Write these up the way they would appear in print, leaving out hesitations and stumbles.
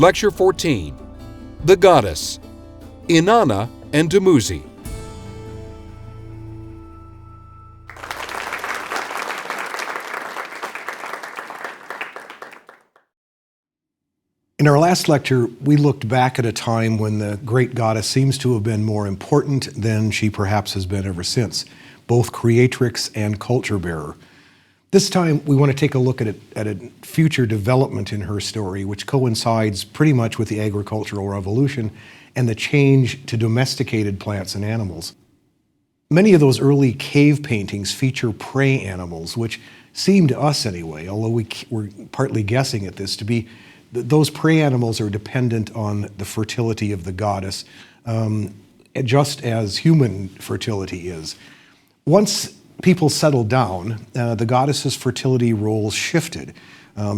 Lecture 14, The Goddess, Inanna and Dumuzi. In our last lecture, we looked back at a time when the great goddess seems to have been more important than she perhaps has been ever since, both creatrix and culture bearer. This time, we want to take a look at a future development in her story, which coincides pretty much with the agricultural revolution and the change to domesticated plants and animals. Many of those early cave paintings feature prey animals, which seem to us anyway, although we're partly guessing at this, to be those prey animals are dependent on the fertility of the goddess, just as human fertility is. Once people settled down, the goddess's fertility roles shifted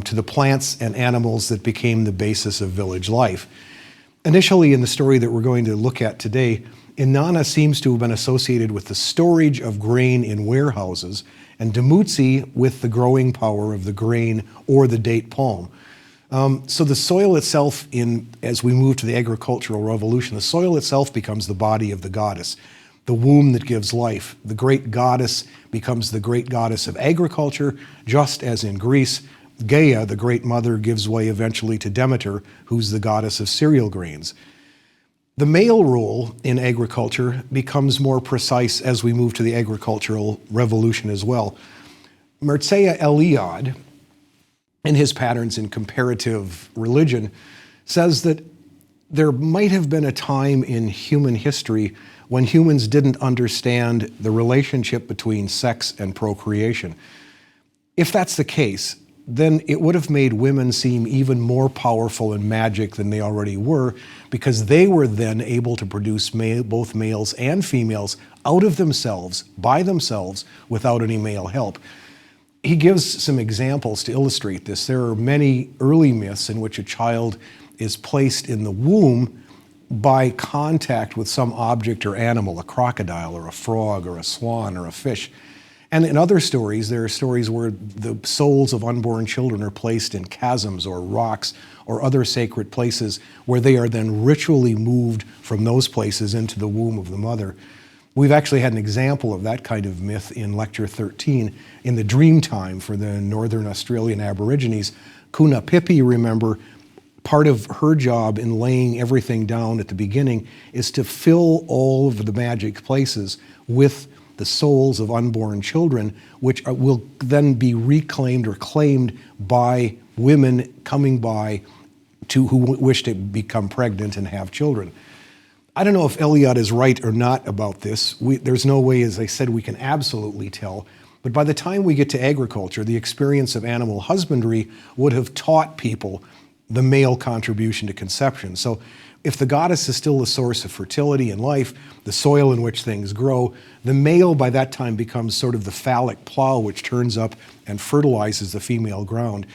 to the plants and animals that became the basis of village life. Initially, in the story that we're going to look at today, Inanna seems to have been associated with the storage of grain in warehouses, and Dumuzi with the growing power of the grain or the date palm. So the soil itself, as we move to the agricultural revolution, the soil itself becomes the body of the goddess, the womb that gives life. The great goddess becomes the great goddess of agriculture, just as in Greece, Gaia, the great mother, gives way eventually to Demeter, who's the goddess of cereal grains. The male role in agriculture becomes more precise as we move to the agricultural revolution as well. Mircea Eliade, in his Patterns in Comparative Religion, says that there might have been a time in human history when humans didn't understand the relationship between sex and procreation. If that's the case, then it would have made women seem even more powerful and magic than they already were, because they were then able to produce both males and females out of themselves, by themselves, without any male help. He gives some examples to illustrate this. There are many early myths in which a child is placed in the womb by contact with some object or animal, a crocodile or a frog or a swan or a fish. And in other stories, there are stories where the souls of unborn children are placed in chasms or rocks or other sacred places where they are then ritually moved from those places into the womb of the mother. We've actually had an example of that kind of myth in Lecture 13 in the dream time for the Northern Australian Aborigines. Kuna Pipi, remember, part of her job in laying everything down at the beginning is to fill all of the magic places with the souls of unborn children, which will then be reclaimed or claimed by women coming by who wish to become pregnant and have children. I don't know if Eliade is right or not about this. There's no way, as I said, we can absolutely tell. But by the time we get to agriculture, the experience of animal husbandry would have taught people the male contribution to conception. So if the goddess is still the source of fertility and life, the soil in which things grow, the male by that time becomes sort of the phallic plow which turns up and fertilizes the female ground.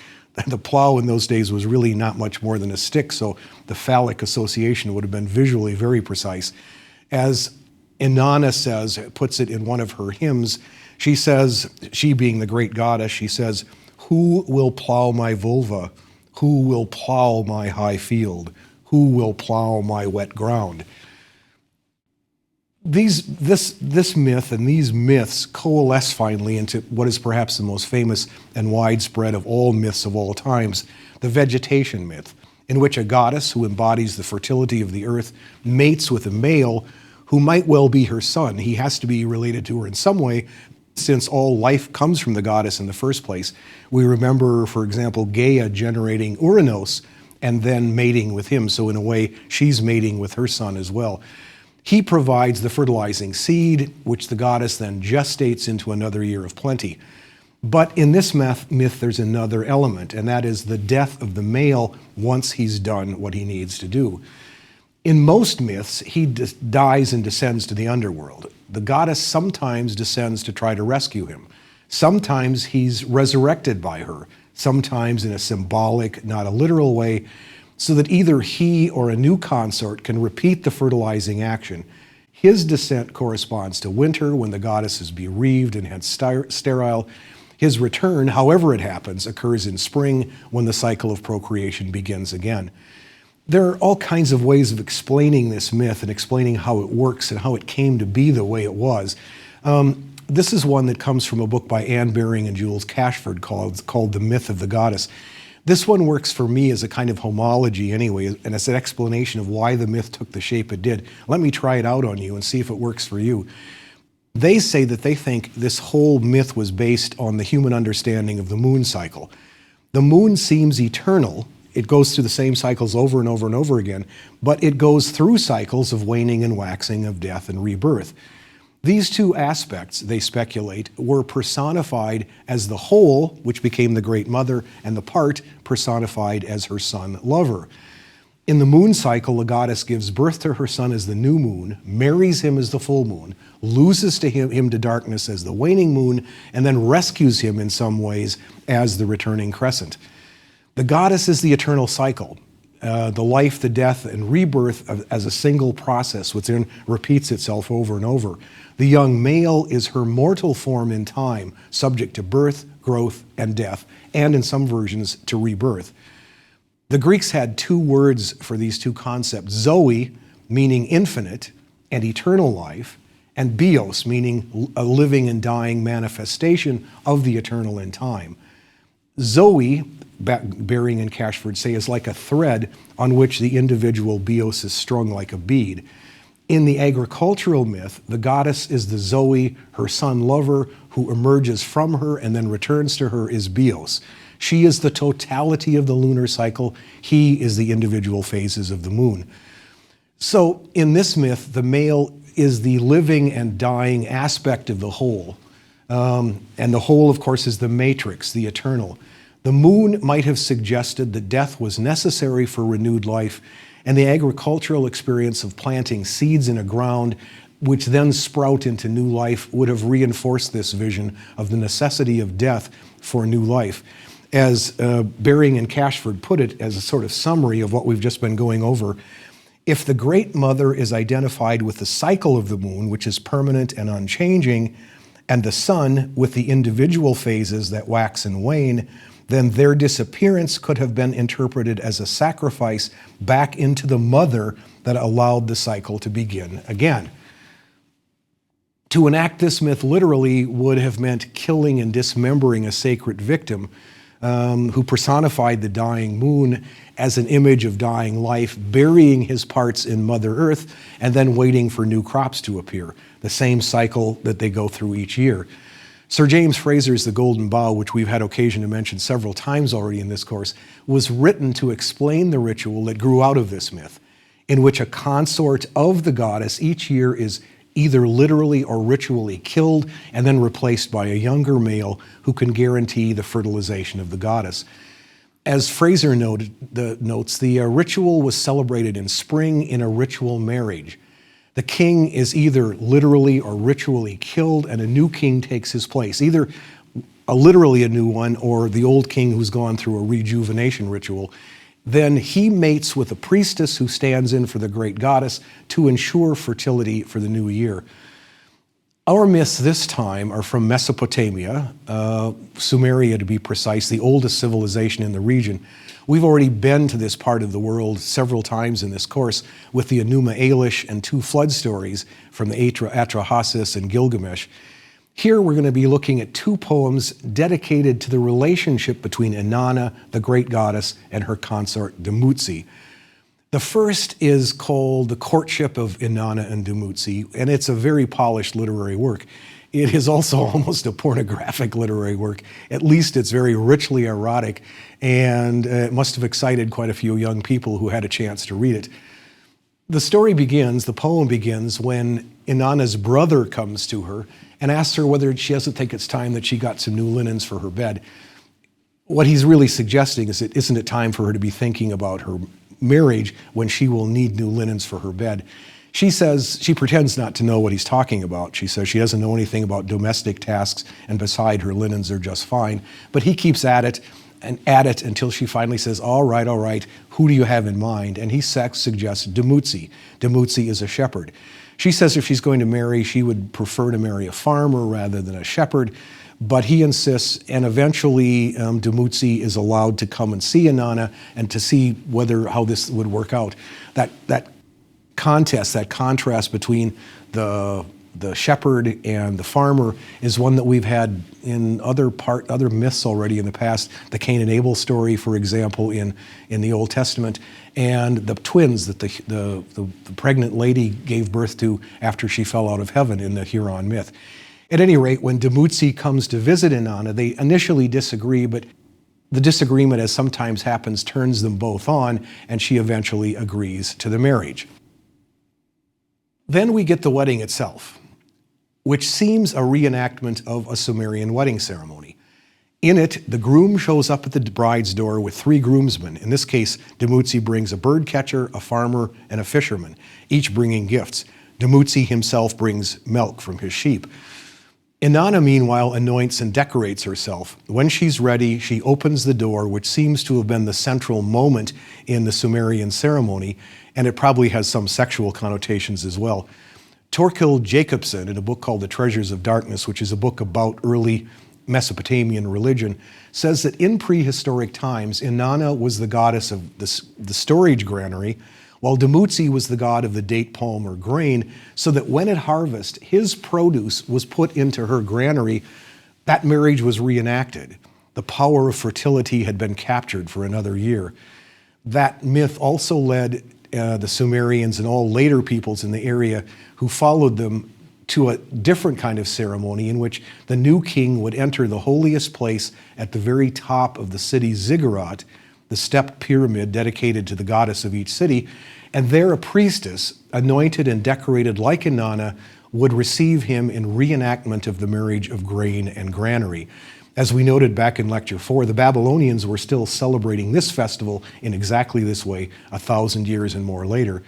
The plow in those days was really not much more than a stick, so the phallic association would have been visually very precise. As Inanna puts it in one of her hymns, she says, she being the great goddess, she says, "Who will plow my vulva? Who will plow my high field? Who will plow my wet ground?" This myth and these myths coalesce finally into what is perhaps the most famous and widespread of all myths of all times, the vegetation myth, in which a goddess who embodies the fertility of the earth mates with a male who might well be her son. He has to be related to her in some way, since all life comes from the goddess in the first place. We remember, for example, Gaia generating Uranos and then mating with him, so in a way she's mating with her son as well. He provides the fertilizing seed, which the goddess then gestates into another year of plenty. But in this myth, there's another element, and that is the death of the male once he's done what he needs to do. In most myths, he dies and descends to the underworld. The goddess sometimes descends to try to rescue him. Sometimes he's resurrected by her, sometimes in a symbolic, not a literal way, so that either he or a new consort can repeat the fertilizing action. His descent corresponds to winter, when the goddess is bereaved and hence sterile. His return, however it happens, occurs in spring, when the cycle of procreation begins again. There are all kinds of ways of explaining this myth and explaining how it works and how it came to be the way it was. This is one that comes from a book by Anne Baring and Jules Cashford called The Myth of the Goddess. This one works for me as a kind of homology anyway, and as an explanation of why the myth took the shape it did. Let me try it out on you and see if it works for you. They say that they think this whole myth was based on the human understanding of the moon cycle. The moon seems eternal. It goes through the same cycles over and over and over again, but it goes through cycles of waning and waxing, of death and rebirth. These two aspects, they speculate, were personified as the whole, which became the Great Mother, and the part personified as her son lover. In the moon cycle, the goddess gives birth to her son as the new moon, marries him as the full moon, loses to him to darkness as the waning moon, and then rescues him in some ways as the returning crescent. The goddess is the eternal cycle, the life, the death, and rebirth as a single process, which then repeats itself over and over. The young male is her mortal form in time, subject to birth, growth, and death, and in some versions to rebirth. The Greeks had two words for these two concepts: Zoe, meaning infinite and eternal life, and bios, meaning a living and dying manifestation of the eternal in time. Zoe, Baring and Cashford say, is like a thread on which the individual bios is strung like a bead. In the agricultural myth, the goddess is the Zoe, her son lover, who emerges from her and then returns to her is bios. She is the totality of the lunar cycle. He is the individual phases of the moon. So in this myth, the male is the living and dying aspect of the whole. And the whole, of course, is the matrix, the eternal. The moon might have suggested that death was necessary for renewed life, and the agricultural experience of planting seeds in a ground which then sprout into new life would have reinforced this vision of the necessity of death for new life. As Baring and Cashford put it as a sort of summary of what we've just been going over, if the Great Mother is identified with the cycle of the moon, which is permanent and unchanging, and the sun with the individual phases that wax and wane, then their disappearance could have been interpreted as a sacrifice back into the mother that allowed the cycle to begin again. To enact this myth literally would have meant killing and dismembering a sacred victim who personified the dying moon as an image of dying life, burying his parts in Mother Earth, and then waiting for new crops to appear, the same cycle that they go through each year. Sir James Fraser's The Golden Bough, which we've had occasion to mention several times already in this course, was written to explain the ritual that grew out of this myth, in which a consort of the goddess each year is either literally or ritually killed and then replaced by a younger male who can guarantee the fertilization of the goddess. As Fraser notes, the ritual was celebrated in spring in a ritual marriage. The king is either literally or ritually killed, and a new king takes his place, either literally a new one or the old king who's gone through a rejuvenation ritual. Then he mates with a priestess who stands in for the great goddess to ensure fertility for the new year. Our myths this time are from Mesopotamia, Sumeria to be precise, the oldest civilization in the region. We've already been to this part of the world several times in this course with the Enuma Elish and two flood stories from the Atrahasis and Gilgamesh. Here we're going to be looking at two poems dedicated to the relationship between Inanna, the great goddess, and her consort Dumuzi. The first is called The Courtship of Inanna and Dumuzi, and it's a very polished literary work. It is also almost a pornographic literary work. At least it's very richly erotic, and it must have excited quite a few young people who had a chance to read it. The poem begins when Inanna's brother comes to her and asks her whether she doesn't think it's time that she got some new linens for her bed. What he's really suggesting is, isn't it time for her to be thinking about her marriage when she will need new linens for her bed? She says, she pretends not to know what he's talking about. She says she doesn't know anything about domestic tasks, and beside her linens are just fine. But he keeps at it until she finally says, all right, who do you have in mind? And he suggests Dumuzi. Dumuzi is a shepherd. She says if she's going to marry, she would prefer to marry a farmer rather than a shepherd, but he insists, and eventually Dumuzi is allowed to come and see Inanna and to see how this would work out. That contest, that contrast between the shepherd and the farmer is one that we've had in other myths already in the past. The Cain and Abel story, for example, in the Old Testament, and the twins that the pregnant lady gave birth to after she fell out of heaven in the Huron myth. At any rate, when Dumuzi comes to visit Inanna, they initially disagree, but the disagreement, as sometimes happens, turns them both on, and she eventually agrees to the marriage. Then we get the wedding itself, which seems a reenactment of a Sumerian wedding ceremony. In it, the groom shows up at the bride's door with 3 groomsmen. In this case, Dumuzi brings a bird catcher, a farmer, and a fisherman, each bringing gifts. Dumuzi himself brings milk from his sheep. Inanna, meanwhile, anoints and decorates herself. When she's ready, she opens the door, which seems to have been the central moment in the Sumerian ceremony, and it probably has some sexual connotations as well. Torkild Jacobson, in a book called The Treasures of Darkness, which is a book about early Mesopotamian religion, says that in prehistoric times, Inanna was the goddess of the storage granary, while Dumuzi was the god of the date palm or grain, so that when at harvest, his produce was put into her granary. That marriage was reenacted. The power of fertility had been captured for another year. That myth also led the Sumerians and all later peoples in the area who followed them to a different kind of ceremony in which the new king would enter the holiest place at the very top of the city's ziggurat, the stepped pyramid dedicated to the goddess of each city, and there a priestess, anointed and decorated like Inanna, would receive him in reenactment of the marriage of grain and granary. As we noted back in Lecture 4, the Babylonians were still celebrating this festival in exactly this way 1,000 years and more later.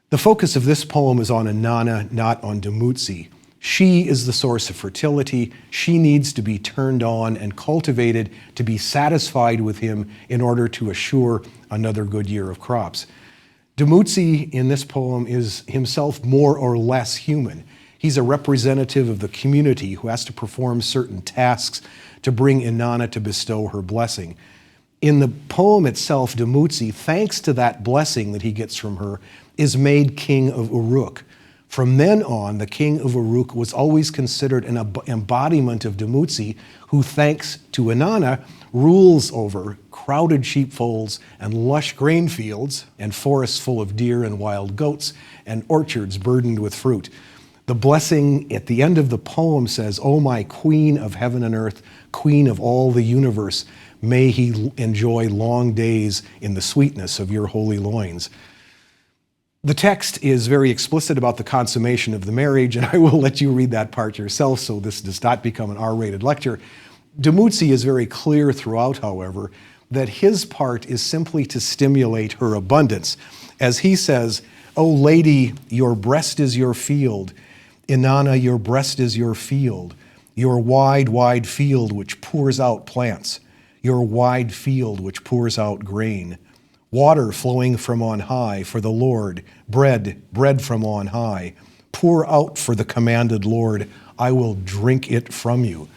The focus of this poem is on Inanna, not on Dumuzi. She is the source of fertility. She needs to be turned on and cultivated to be satisfied with him in order to assure another good year of crops. Dumuzi in this poem is himself more or less human. He's a representative of the community who has to perform certain tasks to bring Inanna to bestow her blessing. In the poem itself, Dumuzi, thanks to that blessing that he gets from her, is made king of Uruk. From then on, the king of Uruk was always considered an embodiment of Dumuzi, who, thanks to Inanna, rules over crowded sheepfolds and lush grain fields and forests full of deer and wild goats and orchards burdened with fruit. The blessing at the end of the poem says, "O my queen of heaven and earth, queen of all the universe, may he enjoy long days in the sweetness of your holy loins." The text is very explicit about the consummation of the marriage, and I will let you read that part yourself so this does not become an R-rated lecture. Dumuzi is very clear throughout, however, that his part is simply to stimulate her abundance. As he says, "O lady, your breast is your field. Inanna, your breast is your field. Your wide, wide field which pours out plants. Your wide field which pours out grain. Water flowing from on high for the Lord, bread from on high. Pour out for the commanded Lord, I will drink it from you."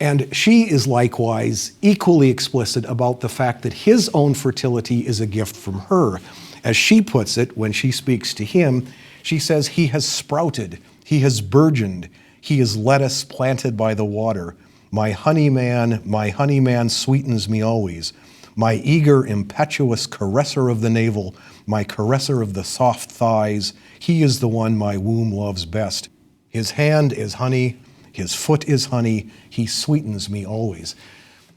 And she is likewise equally explicit about the fact that his own fertility is a gift from her. As she puts it, when she speaks to him, she says, "He has sprouted, he has burgeoned, he is lettuce planted by the water. My honey man sweetens me always. My eager, impetuous caresser of the navel, my caresser of the soft thighs, he is the one my womb loves best. His hand is honey, his foot is honey, he sweetens me always."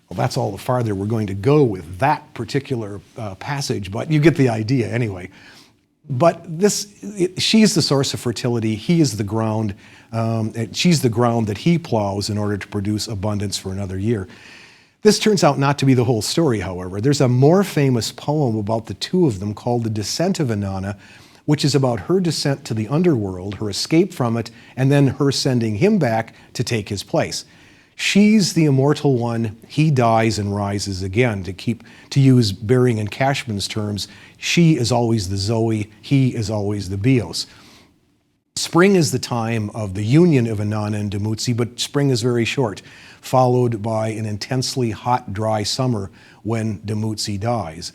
Well, that's all the farther we're going to go with that particular passage, but you get the idea anyway. But she's the source of fertility, he is the ground, she's the ground that he plows in order to produce abundance for another year. This turns out not to be the whole story, however. There's a more famous poem about the two of them called The Descent of Inanna, which is about her descent to the underworld, her escape from it, and then her sending him back to take his place. She's the immortal one, he dies and rises again. To use Baring and Cashman's terms, she is always the Zoe, he is always the Bios. Spring is the time of the union of Inanna and Dumuzi, but spring is very short, followed by an intensely hot, dry summer when Dumuzi dies.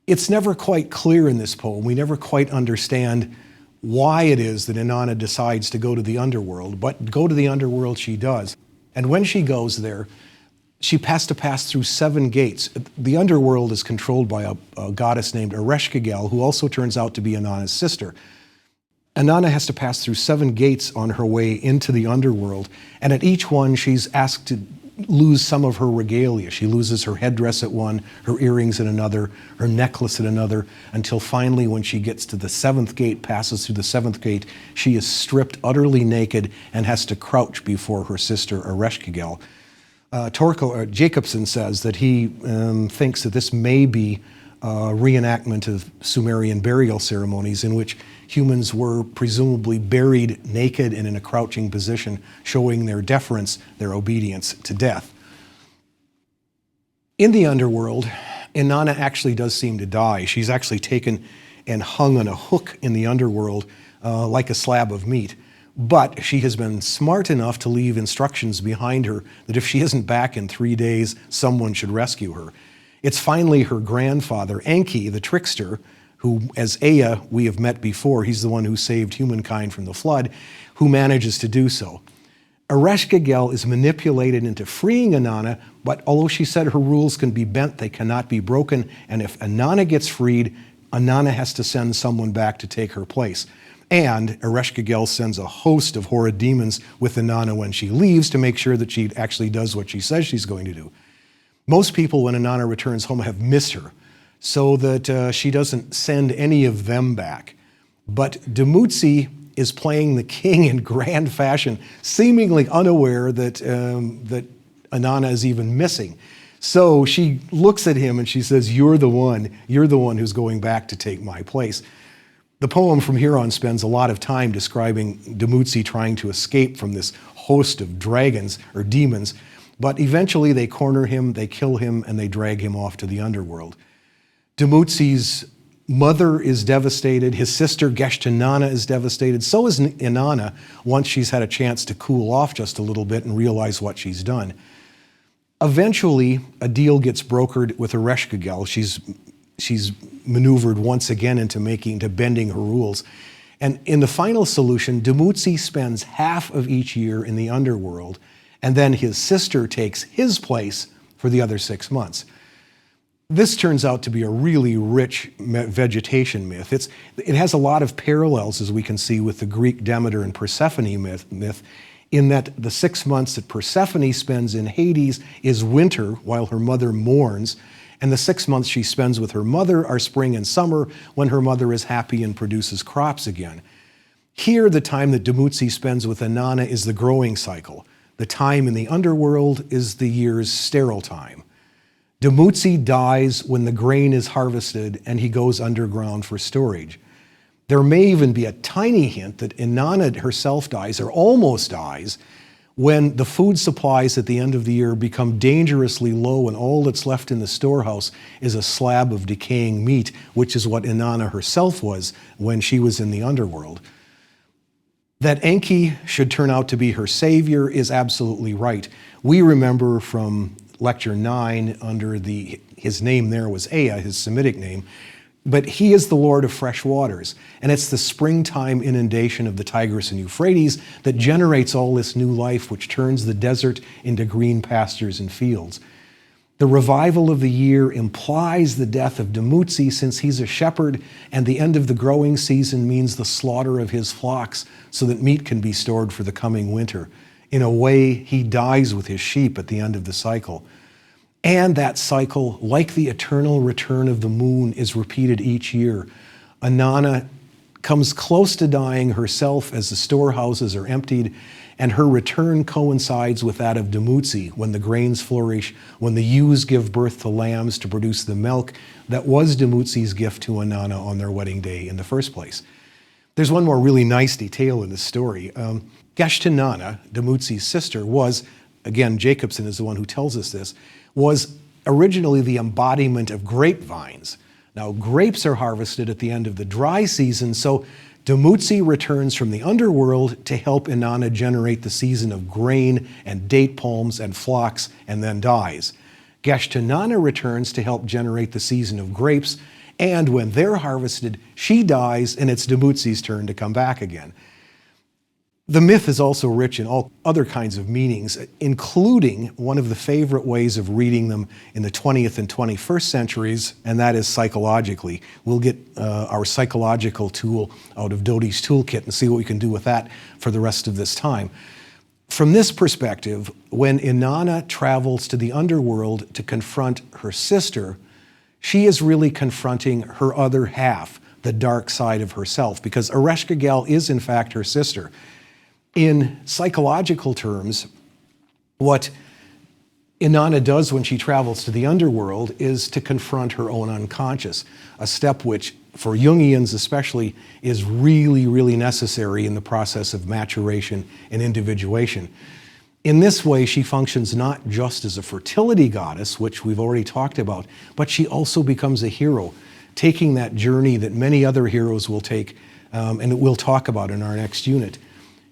It's never quite clear in this poem. We never quite understand why it is that Inanna decides to go to the underworld, but go to the underworld she does. And when she goes there, she has to pass through 7 gates. The underworld is controlled by a goddess named Ereshkigal, who also turns out to be Inanna's sister. Inanna has to pass through 7 gates on her way into the underworld, and at each one she's asked to lose some of her regalia. She loses her headdress at one, her earrings at another, her necklace at another, until finally when she gets to the 7th gate, passes through the 7th gate, she is stripped utterly naked and has to crouch before her sister Ereshkigal. Jacobson says that he thinks that this may be a reenactment of Sumerian burial ceremonies in which humans were presumably buried naked and in a crouching position, showing their deference, their obedience to death. In the underworld, Inanna actually does seem to die. She's actually taken and hung on a hook in the underworld like a slab of meat. But she has been smart enough to leave instructions behind her that if she isn't back in 3 days, someone should rescue her. It's finally her grandfather, Enki, the trickster, who, as Ea, we have met before, he's the one who saved humankind from the flood, who manages to do so. Ereshkigal is manipulated into freeing Inanna, but although she said her rules can be bent, they cannot be broken, and if Inanna gets freed, Inanna has to send someone back to take her place. And Ereshkigal sends a host of horrid demons with Inanna when she leaves to make sure that she actually does what she says she's going to do. Most people, when Inanna returns home, have missed her, so that she doesn't send any of them back. But Dumuzi is playing the king in grand fashion, seemingly unaware that, that Inanna is even missing. So she looks at him and she says, you're the one who's going back to take my place. The poem from here on spends a lot of time describing Dumuzi trying to escape from this host of dragons or demons, but eventually they corner him, they kill him, and they drag him off to the underworld. Dumuzi's mother is devastated, his sister Geshtinana is devastated, so is Inanna once she's had a chance to cool off just a little bit and realize what she's done. Eventually, a deal gets brokered with Ereshkigal. She's maneuvered once again into bending her rules. And in the final solution, Dumuzi spends half of each year in the underworld, and then his sister takes his place for the other 6 months. This turns out to be a really rich vegetation myth. It has a lot of parallels, as we can see, with the Greek Demeter and Persephone myth, in that the 6 months that Persephone spends in Hades is winter while her mother mourns, and the 6 months she spends with her mother are spring and summer when her mother is happy and produces crops again. Here, the time that Dumuzi spends with Inanna is the growing cycle. The time in the underworld is the year's sterile time. Dumuzi dies when the grain is harvested and he goes underground for storage. There may even be a tiny hint that Inanna herself dies, or almost dies, when the food supplies at the end of the year become dangerously low and all that's left in the storehouse is a slab of decaying meat, which is what Inanna herself was when she was in the underworld. That Enki should turn out to be her savior is absolutely right. We remember from Lecture 9, his name there was Ea, his Semitic name, but he is the Lord of fresh waters, and it's the springtime inundation of the Tigris and Euphrates that generates all this new life, which turns the desert into green pastures and fields. The revival of the year implies the death of Dumuzi, since he's a shepherd, and the end of the growing season means the slaughter of his flocks so that meat can be stored for the coming winter. In a way, he dies with his sheep at the end of the cycle. And that cycle, like the eternal return of the moon, is repeated each year. Inanna comes close to dying herself as the storehouses are emptied, and her return coincides with that of Dumuzi, when the grains flourish, when the ewes give birth to lambs to produce the milk that was Dumuzi's gift to Inanna on their wedding day in the first place. There's one more really nice detail in the story. Geshtinana, Dumuzi's sister, was, again, Jacobson is the one who tells us this, was originally the embodiment of grapevines. Now, grapes are harvested at the end of the dry season, so Dumuzi returns from the underworld to help Inanna generate the season of grain and date palms and flocks, and then dies. Inanna returns to help generate the season of grapes, and when they're harvested, she dies, and it's Dumuzi's turn to come back again. The myth is also rich in all other kinds of meanings, including one of the favorite ways of reading them in the 20th and 21st centuries, and that is psychologically. We'll get our psychological tool out of Dodi's toolkit and see what we can do with that for the rest of this time. From this perspective, when Inanna travels to the underworld to confront her sister, she is really confronting her other half, the dark side of herself, because Ereshkigal is in fact her sister. In psychological terms, what Inanna does when she travels to the underworld is to confront her own unconscious, a step which, for Jungians especially, is really, really necessary in the process of maturation and individuation. In this way, she functions not just as a fertility goddess, which we've already talked about, but she also becomes a hero, taking that journey that many other heroes will take and that we'll talk about in our next unit.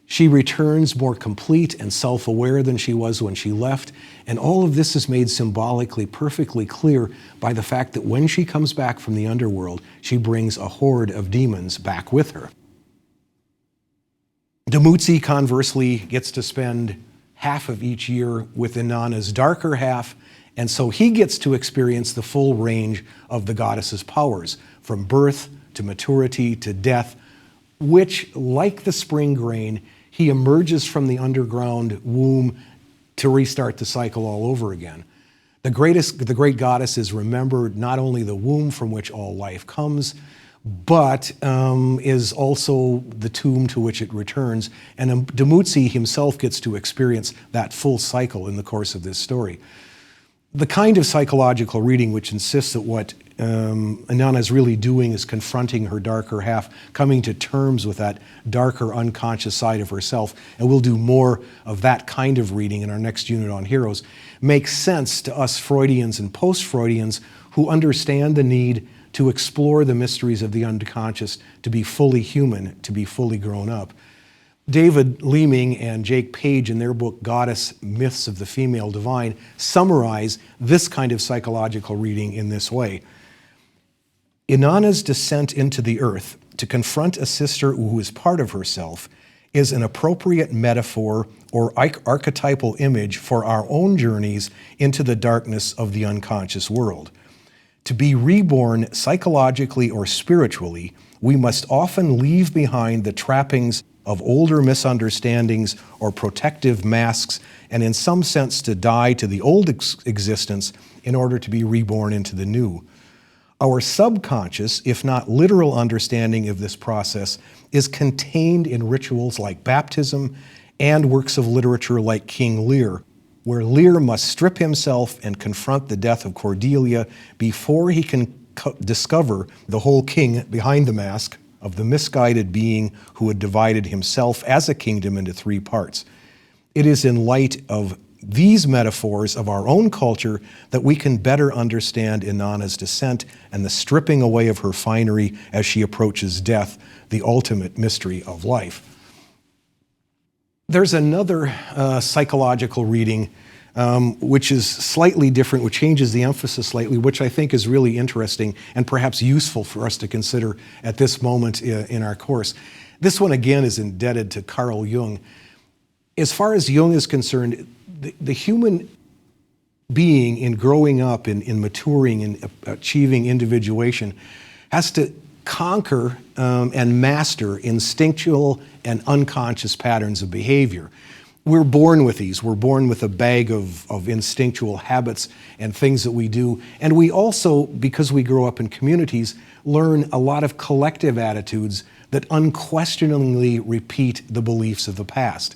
She returns more complete and self-aware than she was when she left, and all of this is made symbolically perfectly clear by the fact that when she comes back from the underworld, she brings a horde of demons back with her. Dumuzi, conversely, gets to spend half of each year with Inanna's darker half, and so he gets to experience the full range of the goddess's powers, from birth to maturity to death, which, like the spring grain, he emerges from the underground womb to restart the cycle all over again. The great goddess is remembered not only the womb from which all life comes, but is also the tomb to which it returns. And Dumuzi himself gets to experience that full cycle in the course of this story. The kind of psychological reading which insists that what Inanna is really doing is confronting her darker half, coming to terms with that darker unconscious side of herself, and we'll do more of that kind of reading in our next unit on heroes, makes sense to us Freudians and post-Freudians who understand the need to explore the mysteries of the unconscious, to be fully human, to be fully grown up. David Leeming and Jake Page, in their book Goddess, Myths of the Female Divine, summarize this kind of psychological reading in this way. Inanna's descent into the earth to confront a sister who is part of herself is an appropriate metaphor or archetypal image for our own journeys into the darkness of the unconscious world. To be reborn psychologically or spiritually, we must often leave behind the trappings of older misunderstandings or protective masks, and in some sense to die to the old existence in order to be reborn into the new. Our subconscious, if not literal understanding of this process, is contained in rituals like baptism and works of literature like King Lear, where Lear must strip himself and confront the death of Cordelia before he can discover the whole king behind the mask of the misguided being who had divided himself as a kingdom into three parts. It is in light of these metaphors of our own culture that we can better understand Inanna's descent and the stripping away of her finery as she approaches death, the ultimate mystery of life. There's another psychological reading which is slightly different, which changes the emphasis slightly, which I think is really interesting and perhaps useful for us to consider at this moment in our course. This one, again, is indebted to Carl Jung. As far as Jung is concerned, the human being in growing up, in maturing, in achieving individuation, has to conquer and master instinctual and unconscious patterns of behavior. We're born with these. We're born with a bag of instinctual habits and things that we do. And we also, because we grow up in communities, learn a lot of collective attitudes that unquestioningly repeat the beliefs of the past.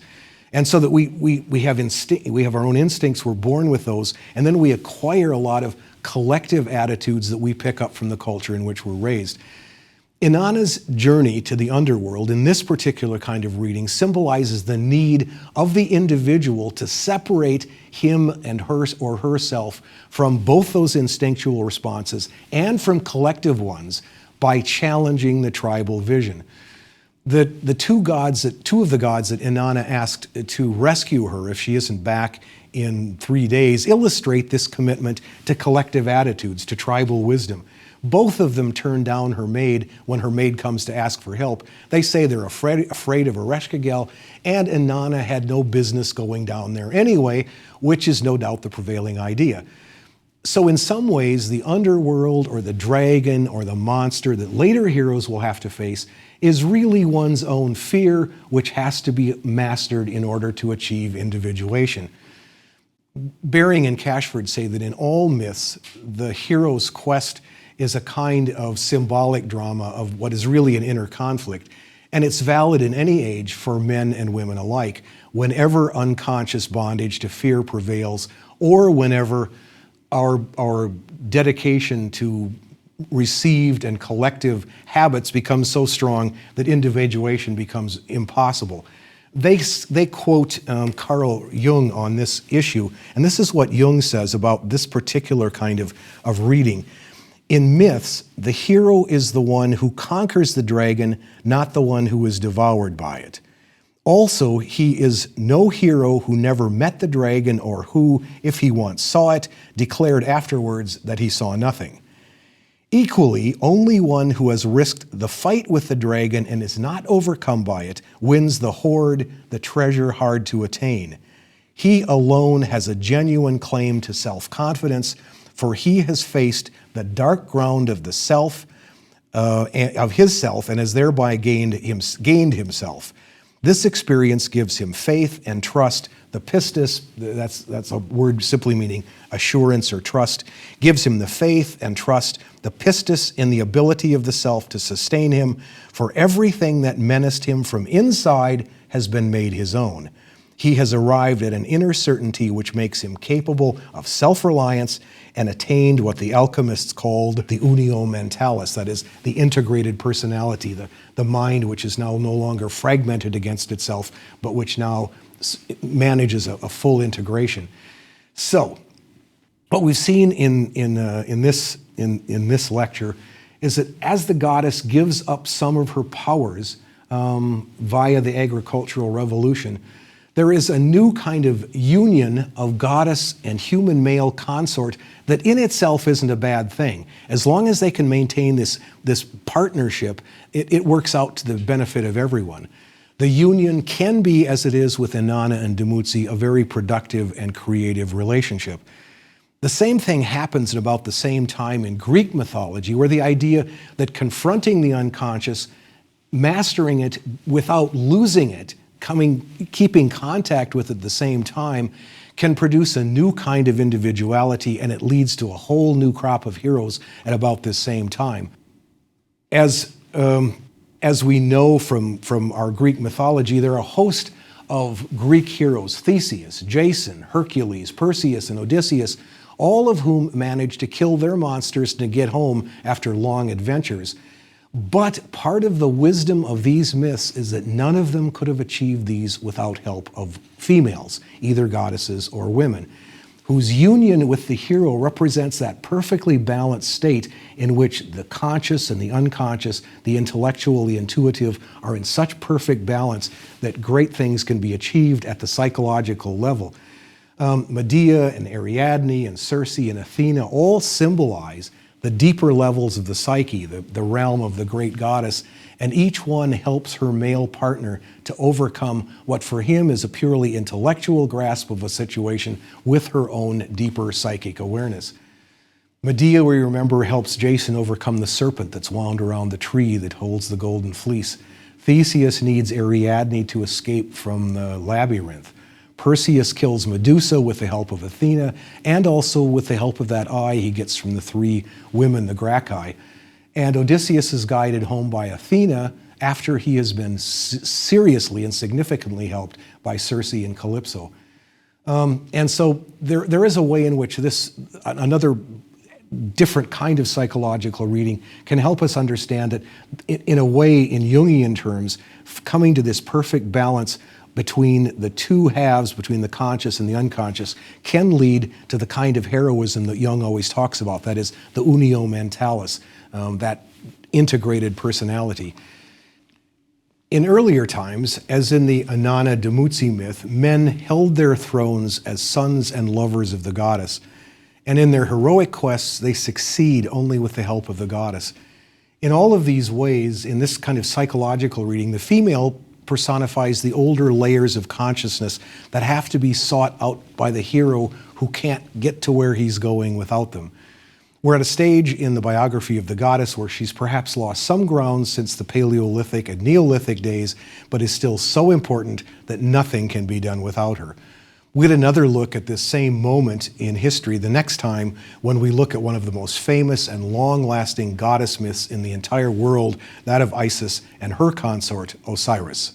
And so that we have our own instincts, we're born with those, and then we acquire a lot of collective attitudes that we pick up from the culture in which we're raised. Inanna's journey to the underworld in this particular kind of reading symbolizes the need of the individual to separate him and her or herself from both those instinctual responses and from collective ones by challenging the tribal vision. The two of the gods that Inanna asked to rescue her if she isn't back in 3 days illustrate this commitment to collective attitudes, to tribal wisdom. Both of them turn down her maid when her maid comes to ask for help. They say they're afraid of Ereshkigal, and Inanna had no business going down there anyway, which is no doubt the prevailing idea. So in some ways, the underworld or the dragon or the monster that later heroes will have to face is really one's own fear, which has to be mastered in order to achieve individuation. Baring and Cashford say that in all myths, the hero's quest is a kind of symbolic drama of what is really an inner conflict. And it's valid in any age for men and women alike, whenever unconscious bondage to fear prevails, or whenever our dedication to received and collective habits becomes so strong that individuation becomes impossible. They quote Carl Jung on this issue, and this is what Jung says about this particular kind of reading. In myths, the hero is the one who conquers the dragon, not the one who is devoured by it. Also, he is no hero who never met the dragon or who, if he once saw it, declared afterwards that he saw nothing. Equally, only one who has risked the fight with the dragon and is not overcome by it wins the hoard, the treasure hard to attain. He alone has a genuine claim to self-confidence, for he has faced the dark ground of the self, of his self, and has thereby gained himself. This experience gives him faith and trust. The pistis, that's a word simply meaning assurance or trust, gives him the faith and trust, the pistis in the ability of the self to sustain him, for everything that menaced him from inside has been made his own. He has arrived at an inner certainty which makes him capable of self-reliance and attained what the alchemists called the unio mentalis, that is, the integrated personality, the mind which is now no longer fragmented against itself, but which now manages a full integration. So, what we've seen in this lecture is that as the goddess gives up some of her powers via the agricultural revolution, there is a new kind of union of goddess and human male consort that in itself isn't a bad thing. As long as they can maintain this partnership, it works out to the benefit of everyone. The union can be, as it is with Inanna and Dumuzi, a very productive and creative relationship. The same thing happens at about the same time in Greek mythology, where the idea that confronting the unconscious, mastering it without losing it, keeping contact with it at the same time, can produce a new kind of individuality, and it leads to a whole new crop of heroes at about this same time. As we know from our Greek mythology, there are a host of Greek heroes: Theseus, Jason, Hercules, Perseus, and Odysseus, all of whom managed to kill their monsters to get home after long adventures. But part of the wisdom of these myths is that none of them could have achieved these without help of females, either goddesses or women, whose union with the hero represents that perfectly balanced state in which the conscious and the unconscious, the intellectual, the intuitive, are in such perfect balance that great things can be achieved at the psychological level. Medea and Ariadne and Circe and Athena all symbolize the deeper levels of the psyche, the realm of the great goddess, and each one helps her male partner to overcome what for him is a purely intellectual grasp of a situation with her own deeper psychic awareness. Medea, we remember, helps Jason overcome the serpent that's wound around the tree that holds the golden fleece. Theseus needs Ariadne to escape from the labyrinth. Perseus kills Medusa with the help of Athena, and also with the help of that eye he gets from the three women, the Gracchi. And Odysseus is guided home by Athena after he has been seriously and significantly helped by Circe and Calypso. And so there is a way in which another different kind of psychological reading can help us understand that in a way, in Jungian terms, coming to this perfect balance between the two halves, between the conscious and the unconscious, can lead to the kind of heroism that Jung always talks about, that is the unio mentalis, that integrated personality. In earlier times, as in the Inanna And Dumuzi myth, men held their thrones as sons and lovers of the goddess, and in their heroic quests they succeed only with the help of the goddess. In all of these ways, in this kind of psychological reading, the female personifies the older layers of consciousness that have to be sought out by the hero who can't get to where he's going without them. We're at a stage in the biography of the goddess where she's perhaps lost some ground since the Paleolithic and Neolithic days, but is still so important that nothing can be done without her. We'll get another look at this same moment in history the next time when we look at one of the most famous and long-lasting goddess myths in the entire world, that of Isis and her consort, Osiris.